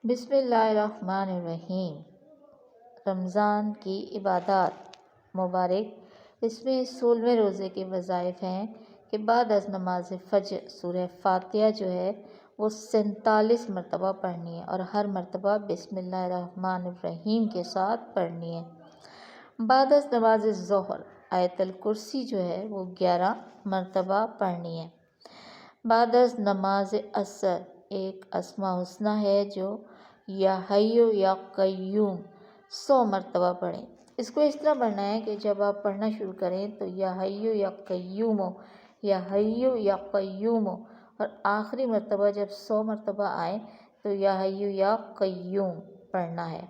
بسم اللہ الرحمن الرحیم۔ رمضان کی عبادات مبارک۔ اس میں 16ویں روزے کے وظائف ہیں کہ بعد از نماز فجر سورہ فاتحہ جو ہے وہ 47 مرتبہ پڑھنی ہے اور ہر مرتبہ بسم اللہ الرحمن الرحیم کے ساتھ پڑھنی ہے۔ بعد از نماز ظہر آیت الکرسی جو ہے وہ 11 مرتبہ پڑھنی ہے۔ بعد از نماز عصر ایک اسماء حسنہ ہے جو یا حیو یا قیوم 100 مرتبہ پڑھیں۔ اس کو اس طرح پڑھنا ہے کہ جب آپ پڑھنا شروع کریں تو یا حیو یا قیوم ہو، یا حیو یا قیوم ہو، اور آخری مرتبہ جب 100 مرتبہ آئیں تو یا حیو یا قیوم پڑھنا ہے۔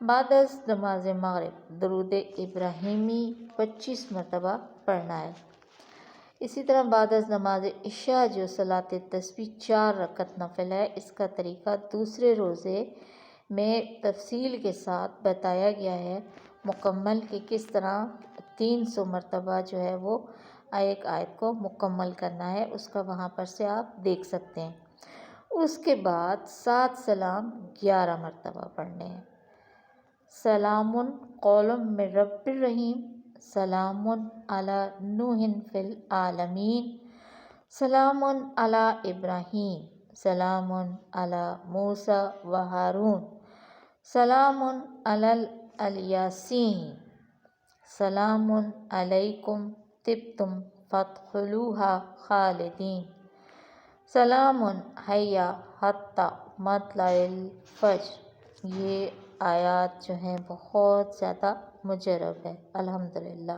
بعد از نماز مغرب درود ابراہیمی 25 مرتبہ پڑھنا ہے۔ اسی طرح بعد از نماز عشاء جو صلاۃ تسبیح 4 رکعت نفل ہے، اس کا طریقہ دوسرے روزے میں تفصیل کے ساتھ بتایا گیا ہے مکمل کہ کس طرح 300 مرتبہ جو ہے وہ ایک آیت کو مکمل کرنا ہے، اس کا وہاں پر سے آپ دیکھ سکتے ہیں۔ اس کے بعد 7 سلام 11 مرتبہ پڑھنے ہیں۔ سلام قول من رب الرحیم، سلام علی نوح فی العالمین، سلام علی ابراہیم، سلام علی موسیٰ و ہارون، سلام علی الیاسین، سلام علیکم طبتم فادخلوہا خالدین، سلام ہی حتی مطلع الفجر۔ یہ آیات جو ہیں بہت زیادہ مجرب ہے الحمدللہ۔